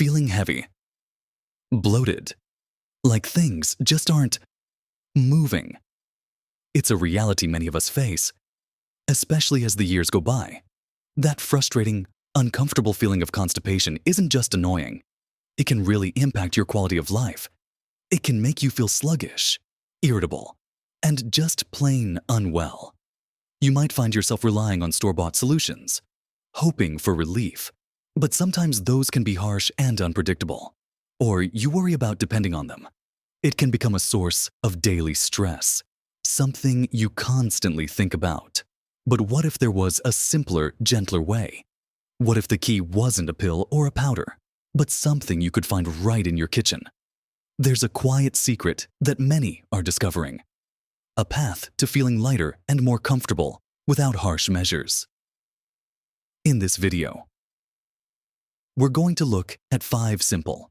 feeling heavy, bloated, like things just aren't moving. It's a reality many of us face, especially as the years go by. That frustrating, uncomfortable feeling of constipation isn't just annoying. It can really impact your quality of life. It can make you feel sluggish, irritable, and just plain unwell. You might find yourself relying on store-bought solutions, hoping for relief, but sometimes those can be harsh and unpredictable, or you worry about depending on them. It can become a source of daily stress, something you constantly think about. But what if there was a simpler, gentler way? What if the key wasn't a pill or a powder, but something you could find right in your kitchen? There's a quiet secret that many are discovering. A path to feeling lighter and more comfortable without harsh measures. In this video, we're going to look at 5 simple,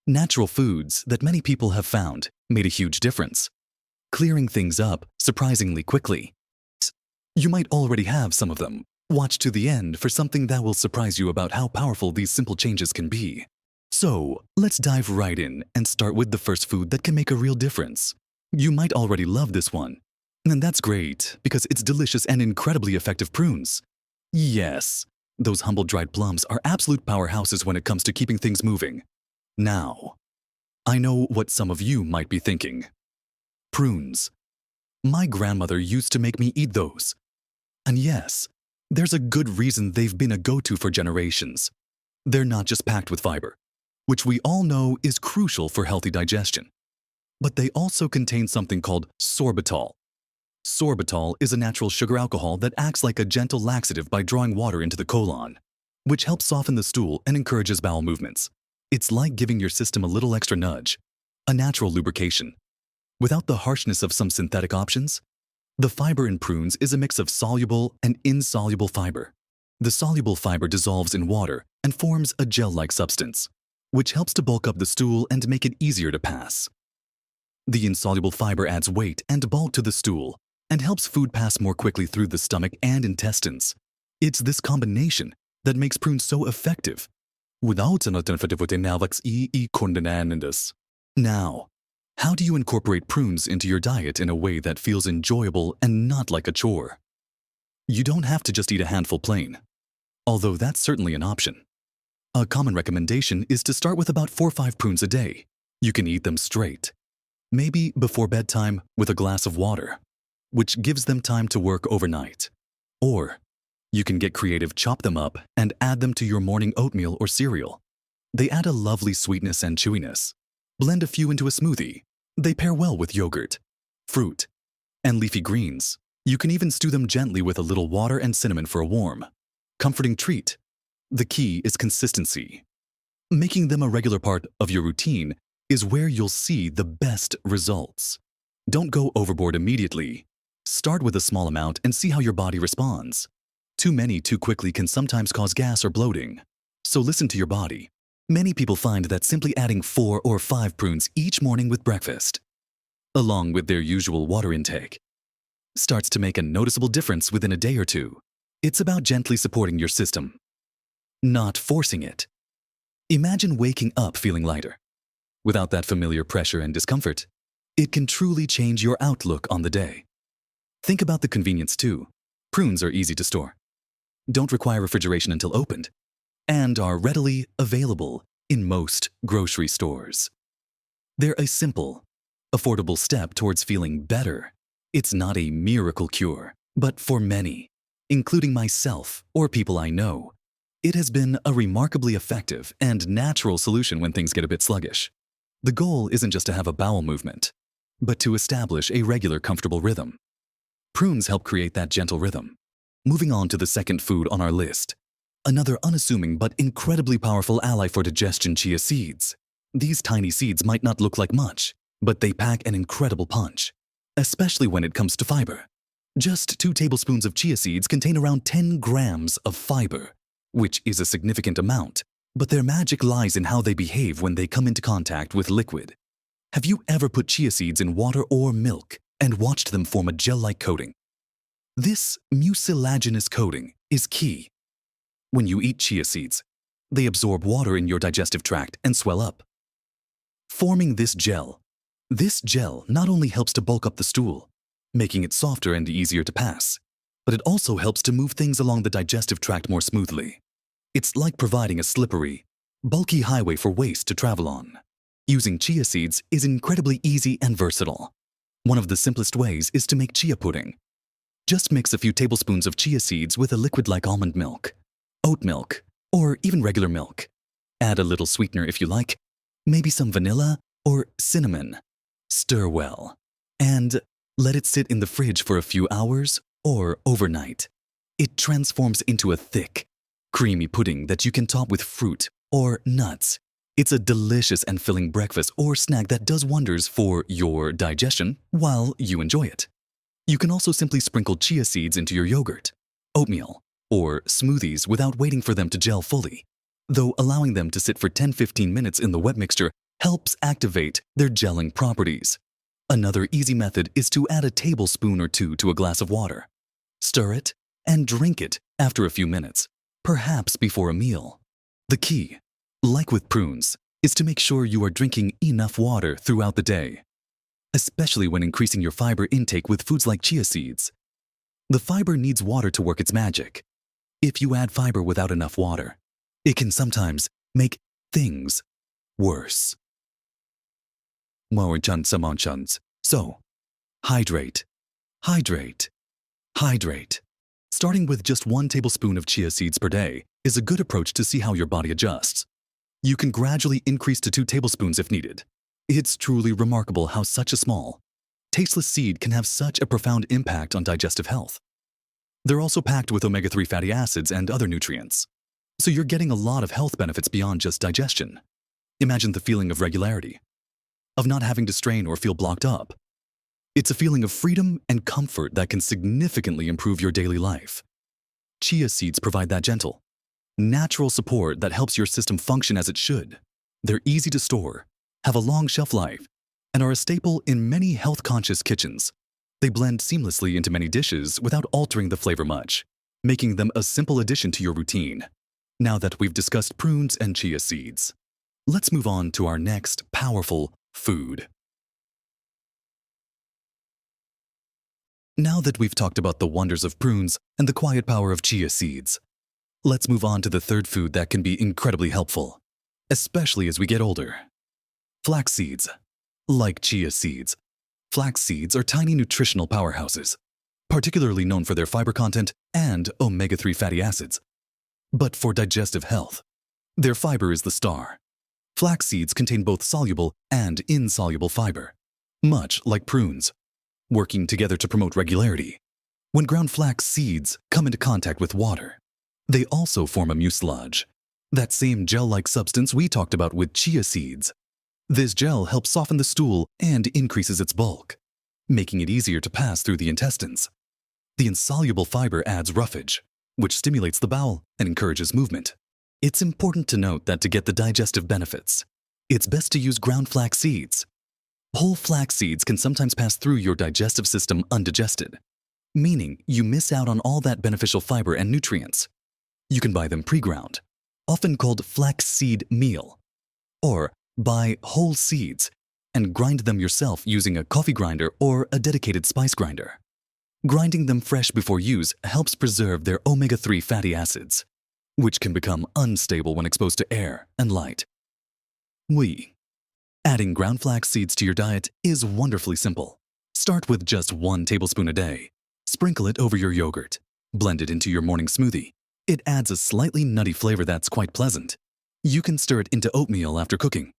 natural foods that many people have found made a huge difference, clearing things up surprisingly quickly. You might already have some of them. Watch to the end for something that will surprise you about how powerful these simple changes can be. So, let's dive right in and start with the first food that can make a real difference. You might already love this one, and that's great because it's delicious and incredibly effective prunes. Yes, those humble dried plums are absolute powerhouses when it comes to keeping things moving. Now, I know what some of you might be thinking. Prunes. My grandmother used to make me eat those. And yes, there's a good reason they've been a go-to for generations. They're not just packed with fiber, which we all know is crucial for healthy digestion, but they also contain something called sorbitol. Sorbitol is a natural sugar alcohol that acts like a gentle laxative by drawing water into the colon, which helps soften the stool and encourages bowel movements. It's like giving your system a little extra nudge, a natural lubrication. Without the harshness of some synthetic options, the fiber in prunes is a mix of soluble and insoluble fiber. The soluble fiber dissolves in water and forms a gel-like substance, which helps to bulk up the stool and make it easier to pass. The insoluble fiber adds weight and bulk to the stool and helps food pass more quickly through the stomach and intestines. It's this combination that makes prunes so effective. Now, how do you incorporate prunes into your diet in a way that feels enjoyable and not like a chore? You don't have to just eat a handful plain, although that's certainly an option. A common recommendation is to start with about 4 or 5 prunes a day. You can eat them straight, maybe before bedtime with a glass of water, which gives them time to work overnight. Or you can get creative, chop them up, and add them to your morning oatmeal or cereal. They add a lovely sweetness and chewiness. Blend a few into a smoothie. They pair well with yogurt, fruit, and leafy greens. You can even stew them gently with a little water and cinnamon for a warm, comforting treat. The key is consistency. Making them a regular part of your routine is where you'll see the best results. Don't go overboard immediately. Start with a small amount and see how your body responds. Too many too quickly can sometimes cause gas or bloating. So listen to your body. Many people find that simply adding 4 or 5 prunes each morning with breakfast, along with their usual water intake, starts to make a noticeable difference within a day or two. It's about gently supporting your system, not forcing it. Imagine waking up feeling lighter. Without that familiar pressure and discomfort, it can truly change your outlook on the day. Think about the convenience too. Prunes are easy to store, don't require refrigeration until opened, and are readily available in most grocery stores. They're a simple, affordable step towards feeling better. It's not a miracle cure, but for many, including myself or people I know, it has been a remarkably effective and natural solution when things get a bit sluggish. The goal isn't just to have a bowel movement, but to establish a regular, comfortable rhythm. Prunes help create that gentle rhythm. Moving on to the second food on our list. Another unassuming but incredibly powerful ally for digestion: chia seeds. These tiny seeds might not look like much, but they pack an incredible punch, especially when it comes to fiber. Just 2 tablespoons of chia seeds contain around 10 grams of fiber, which is a significant amount, but their magic lies in how they behave when they come into contact with liquid. Have you ever put chia seeds in water or milk and watched them form a gel-like coating? This mucilaginous coating is key. When you eat chia seeds, They absorb water in your digestive tract and swell up, forming this gel. This gel not only helps to bulk up the stool, making it softer and easier to pass, but it also helps to move things along the digestive tract more smoothly. It's like providing a slippery, bulky highway for waste to travel on. Using chia seeds is incredibly easy and versatile. One of the simplest ways is to make chia pudding. Just mix a few tablespoons of chia seeds with a liquid like almond milk, oat milk, or even regular milk. Add a little sweetener if you like, maybe some vanilla or cinnamon. Stir well, and let it sit in the fridge for a few hours or overnight. It transforms into a thick, creamy pudding that you can top with fruit or nuts. It's a delicious and filling breakfast or snack that does wonders for your digestion while you enjoy it. You can also simply sprinkle chia seeds into your yogurt, oatmeal, or smoothies without waiting for them to gel fully, though allowing them to sit for 10-15 minutes in the wet mixture helps activate their gelling properties. Another easy method is to add a tablespoon or two to a glass of water. Stir it and drink it after a few minutes, perhaps before a meal. The key, like with prunes, is to make sure you are drinking enough water throughout the day, especially when increasing your fiber intake with foods like chia seeds. The fiber needs water to work its magic. If you add fiber without enough water, it can sometimes make things worse. So, hydrate, hydrate, hydrate. Starting with just 1 tablespoon of chia seeds per day is a good approach to see how your body adjusts. You can gradually increase to 2 tablespoons if needed. It's truly remarkable how such a small, tasteless seed can have such a profound impact on digestive health. They're also packed with omega-3 fatty acids and other nutrients, so you're getting a lot of health benefits beyond just digestion. Imagine the feeling of regularity, of not having to strain or feel blocked up. It's a feeling of freedom and comfort that can significantly improve your daily life. Chia seeds provide that gentle, natural support that helps your system function as it should. They're easy to store, have a long shelf life, and are a staple in many health-conscious kitchens. They blend seamlessly into many dishes without altering the flavor much, making them a simple addition to your routine. Now that we've discussed prunes and chia seeds, let's move on to our next powerful food. Now that we've talked about the wonders of prunes and the quiet power of chia seeds, let's move on to the third food that can be incredibly helpful, especially as we get older. Flax seeds. Like chia seeds, flax seeds are tiny nutritional powerhouses, particularly known for their fiber content and omega-3 fatty acids. But for digestive health, their fiber is the star. Flax seeds contain both soluble and insoluble fiber, much like prunes, working together to promote regularity. When ground flax seeds come into contact with water, they also form a mucilage, that same gel-like substance we talked about with chia seeds. This gel helps soften the stool and increases its bulk, making it easier to pass through the intestines. The insoluble fiber adds roughage, which stimulates the bowel and encourages movement. It's important to note that to get the digestive benefits, it's best to use ground flax seeds. Whole flax seeds can sometimes pass through your digestive system undigested, meaning you miss out on all that beneficial fiber and nutrients. You can buy them pre-ground, often called flax seed meal, or buy whole seeds and grind them yourself using a coffee grinder or a dedicated spice grinder. Grinding them fresh before use helps preserve their omega-3 fatty acids, which can become unstable when exposed to air and light. Adding ground flax seeds to your diet is wonderfully simple. Start with just 1 tablespoon a day. Sprinkle it over your yogurt. Blend it into your morning smoothie. It adds a slightly nutty flavor that's quite pleasant. You can stir it into oatmeal after cooking,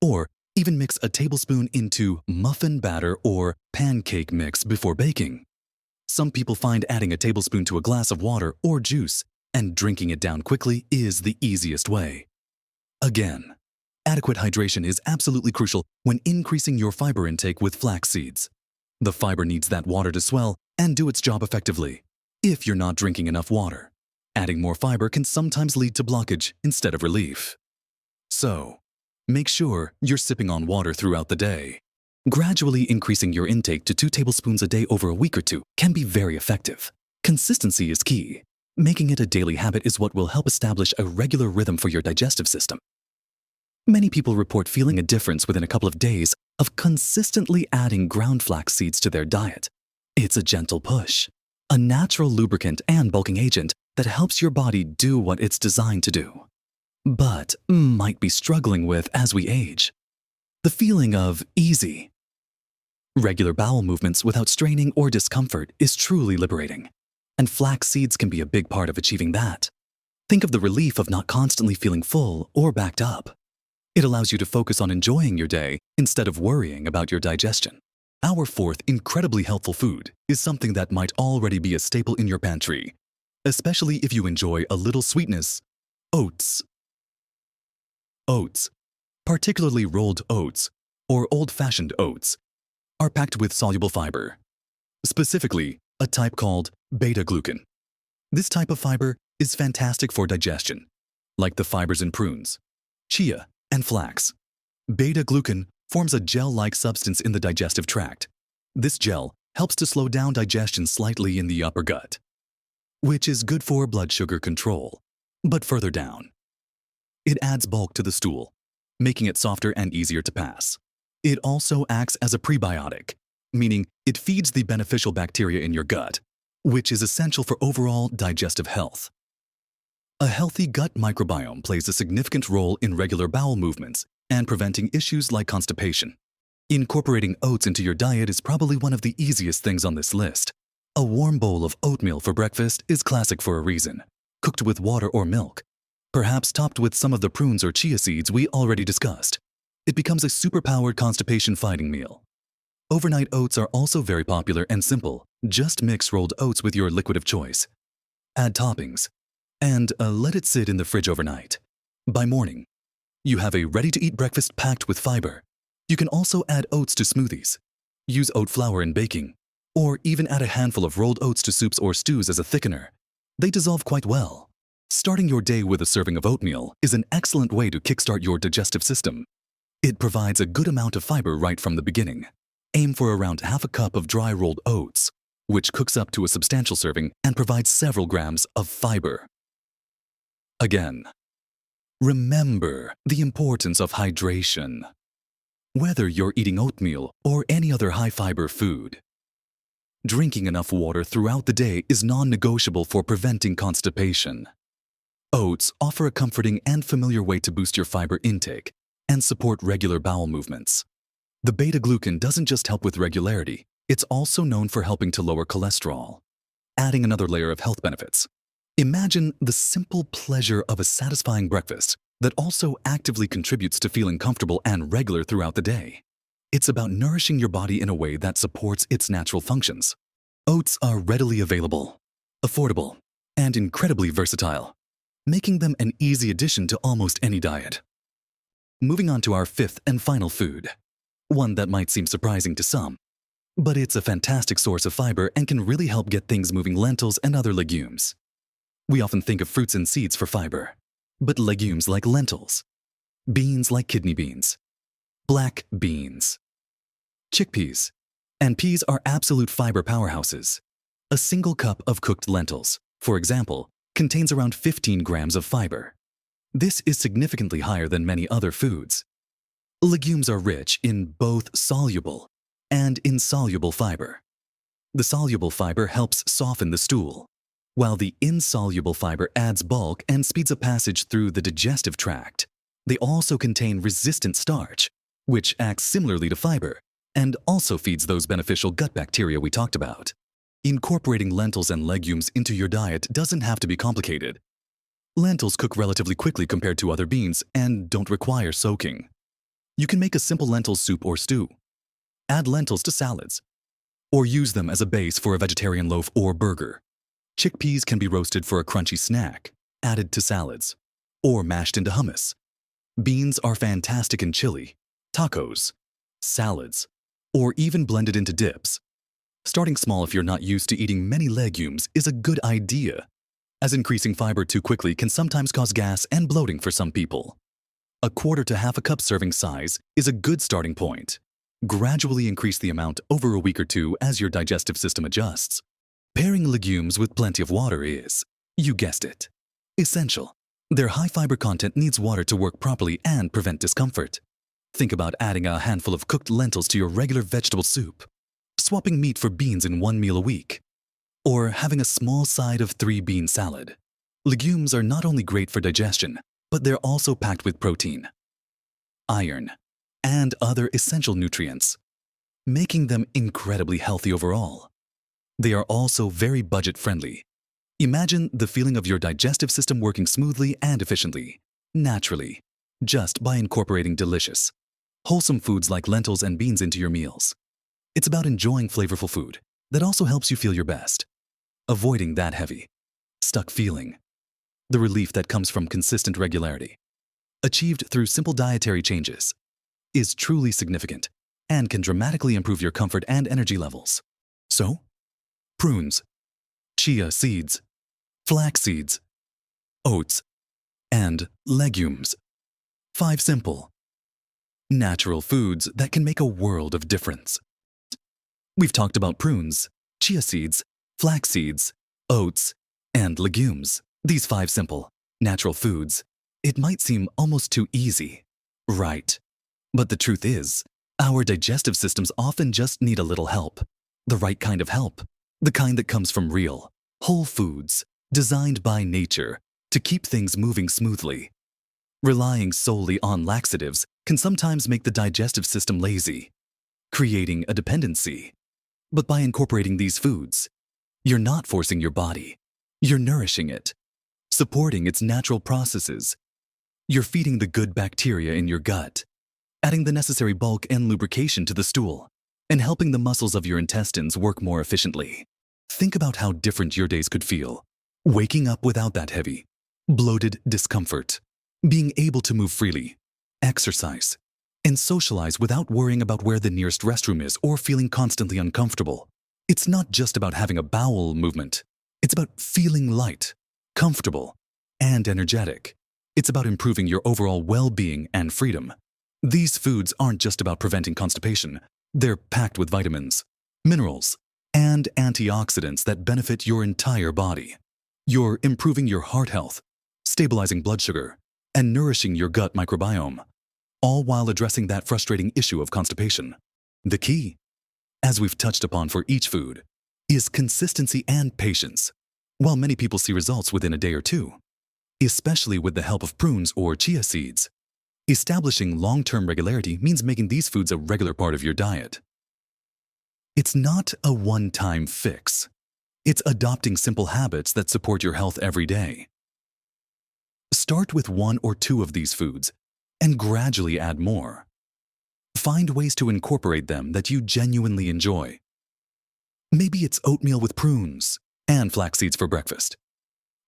or even mix a tablespoon into muffin batter or pancake mix before baking. Some people find adding a tablespoon to a glass of water or juice and drinking it down quickly is the easiest way. Again, adequate hydration is absolutely crucial when increasing your fiber intake with flax seeds. The fiber needs that water to swell and do its job effectively. If you're not drinking enough water, adding more fiber can sometimes lead to blockage instead of relief. So, make sure you're sipping on water throughout the day. Gradually increasing your intake to 2 tablespoons a day over a week or two can be very effective. Consistency is key. Making it a daily habit is what will help establish a regular rhythm for your digestive system. Many people report feeling a difference within a couple of days of consistently adding ground flax seeds to their diet. It's a gentle push, a natural lubricant and bulking agent that helps your body do what it's designed to do, but might be struggling with as we age. The feeling of easy. Regular bowel movements without straining or discomfort is truly liberating, and flax seeds can be a big part of achieving that. Think of the relief of not constantly feeling full or backed up. It allows you to focus on enjoying your day instead of worrying about your digestion. Our fourth incredibly helpful food is something that might already be a staple in your pantry, especially if you enjoy a little sweetness: oats. Oats, particularly rolled oats or old-fashioned oats, are packed with soluble fiber, specifically a type called beta-glucan. This type of fiber is fantastic for digestion, like the fibers in prunes, chia, and flax. Beta-glucan forms a gel-like substance in the digestive tract. This gel helps to slow down digestion slightly in the upper gut, which is good for blood sugar control, but further down. It adds bulk to the stool, making it softer and easier to pass. It also acts as a prebiotic, meaning it feeds the beneficial bacteria in your gut, which is essential for overall digestive health. A healthy gut microbiome plays a significant role in regular bowel movements and preventing issues like constipation. Incorporating oats into your diet is probably one of the easiest things on this list. A warm bowl of oatmeal for breakfast is classic for a reason, cooked with water or milk, perhaps topped with some of the prunes or chia seeds we already discussed. It becomes a super-powered constipation-fighting meal. Overnight oats are also very popular and simple. Just mix rolled oats with your liquid of choice. Add toppings, and let it sit in the fridge overnight. By morning, you have a ready-to-eat breakfast packed with fiber. You can also add oats to smoothies, use oat flour in baking, or even add a handful of rolled oats to soups or stews as a thickener. They dissolve quite well. Starting your day with a serving of oatmeal is an excellent way to kickstart your digestive system. It provides a good amount of fiber right from the beginning. Aim for around half a cup of dry rolled oats, which cooks up to a substantial serving and provides several grams of fiber. Again, remember the importance of hydration. Whether you're eating oatmeal or any other high-fiber food, drinking enough water throughout the day is non-negotiable for preventing constipation. Oats offer a comforting and familiar way to boost your fiber intake and support regular bowel movements. The beta-glucan doesn't just help with regularity, it's also known for helping to lower cholesterol, adding another layer of health benefits. Imagine the simple pleasure of a satisfying breakfast that also actively contributes to feeling comfortable and regular throughout the day. It's about nourishing your body in a way that supports its natural functions. Oats are readily available, affordable, and incredibly versatile, making them an easy addition to almost any diet. Moving on to our fifth and final food, one that might seem surprising to some, but it's a fantastic source of fiber and can really help get things moving: lentils and other legumes. We often think of fruits and seeds for fiber, but legumes like lentils, beans like kidney beans, black beans, chickpeas, and peas are absolute fiber powerhouses. A single cup of cooked lentils, for example, contains around 15 grams of fiber. This is significantly higher than many other foods. Legumes are rich in both soluble and insoluble fiber. The soluble fiber helps soften the stool, while the insoluble fiber adds bulk and speeds up passage through the digestive tract. They also contain resistant starch, which acts similarly to fiber and also feeds those beneficial gut bacteria we talked about. Incorporating lentils and legumes into your diet doesn't have to be complicated. Lentils cook relatively quickly compared to other beans and don't require soaking. You can make a simple lentil soup or stew, add lentils to salads, or use them as a base for a vegetarian loaf or burger. Chickpeas can be roasted for a crunchy snack, added to salads, or mashed into hummus. Beans are fantastic in chili, tacos, salads, or even blended into dips. Starting small if you're not used to eating many legumes is a good idea, as increasing fiber too quickly can sometimes cause gas and bloating for some people. A quarter to half a cup serving size is a good starting point. Gradually increase the amount over a week or two as your digestive system adjusts. Pairing legumes with plenty of water is You guessed it. Essential. Their high fiber content needs water to work properly and prevent discomfort. Think about adding a handful of cooked lentils to your regular vegetable soup, swapping meat for beans in one meal a week, or having a small side of 3-bean salad. Legumes are not only great for digestion, but they're also packed with protein, iron, and other essential nutrients, making them incredibly healthy overall. They are also very budget-friendly. Imagine the feeling of your digestive system working smoothly and efficiently, naturally, just by incorporating delicious, wholesome foods like lentils and beans into your meals. It's about enjoying flavorful food that also helps you feel your best, avoiding that heavy, stuck feeling, the relief that comes from consistent regularity, achieved through simple dietary changes, is truly significant and can dramatically improve your comfort and energy levels. So, prunes, chia seeds, flax seeds, oats, and legumes. 5 simple, natural foods that can make a world of difference. We've talked about prunes, chia seeds, flax seeds, oats, and legumes. These 5 simple, natural foods. It might seem almost too easy, right? But the truth is, our digestive systems often just need a little help. The right kind of help. The kind that comes from real, whole foods, designed by nature to keep things moving smoothly. Relying solely on laxatives can sometimes make the digestive system lazy, creating a dependency. But by incorporating these foods, you're not forcing your body. You're nourishing it, supporting its natural processes. You're feeding the good bacteria in your gut, adding the necessary bulk and lubrication to the stool, and helping the muscles of your intestines work more efficiently. Think about how different your days could feel. Waking up without that heavy, bloated discomfort. Being able to move freely, exercise, and socialize without worrying about where the nearest restroom is or feeling constantly uncomfortable. It's not just about having a bowel movement. It's about feeling light, comfortable, and energetic. It's about improving your overall well-being and freedom. These foods aren't just about preventing constipation. They're packed with vitamins, minerals, and antioxidants that benefit your entire body. You're improving your heart health, stabilizing blood sugar, and nourishing your gut microbiome, all while addressing that frustrating issue of constipation. The key, as we've touched upon for each food, is consistency and patience. While many people see results within a day or two, especially with the help of prunes or chia seeds, establishing long-term regularity means making these foods a regular part of your diet. It's not a one-time fix. It's adopting simple habits that support your health every day. Start with 1 or 2 of these foods and gradually add more. Find ways to incorporate them that you genuinely enjoy. Maybe it's oatmeal with prunes and flax seeds for breakfast,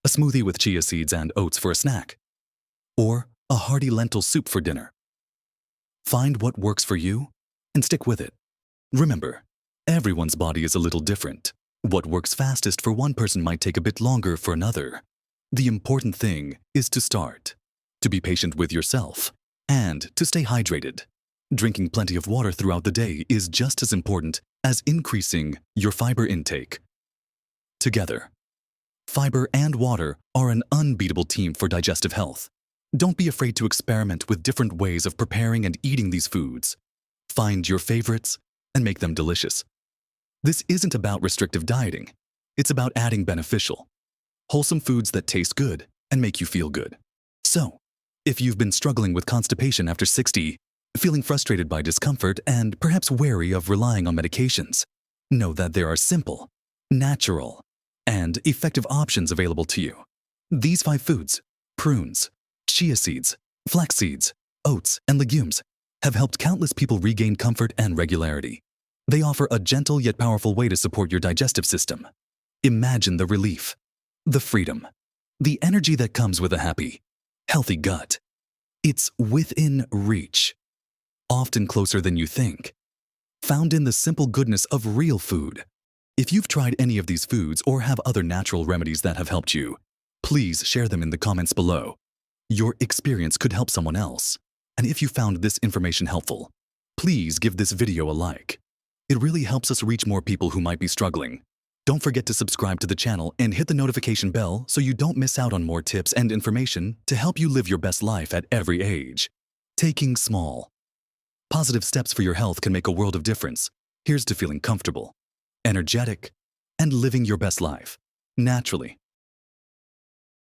a smoothie with chia seeds and oats for a snack, or a hearty lentil soup for dinner. Find what works for you and stick with it. Remember, everyone's body is a little different. What works fastest for one person might take a bit longer for another. The important thing is to start, to be patient with yourself, and to stay hydrated. Drinking plenty of water throughout the day is just as important as increasing your fiber intake. Together, fiber and water are an unbeatable team for digestive health. Don't be afraid to experiment with different ways of preparing and eating these foods. Find your favorites and make them delicious. This isn't about restrictive dieting. It's about adding beneficial, wholesome foods that taste good and make you feel good. So, if you've been struggling with constipation after 60, feeling frustrated by discomfort, and perhaps wary of relying on medications, know that there are simple, natural, and effective options available to you. These 5 foods, prunes, chia seeds, flax seeds, oats, and legumes, have helped countless people regain comfort and regularity. They offer a gentle yet powerful way to support your digestive system. Imagine the relief, the freedom, the energy that comes with a happy, healthy gut. It's within reach, often closer than you think, found in the simple goodness of real food. If you've tried any of these foods or have other natural remedies that have helped you, please share them in the comments below. Your experience could help someone else. And if you found this information helpful, please give this video a like. It really helps us reach more people who might be struggling. Don't forget to subscribe to the channel and hit the notification bell so you don't miss out on more tips and information to help you live your best life at every age. Taking small, positive steps for your health can make a world of difference. Here's to feeling comfortable, energetic, and living your best life naturally.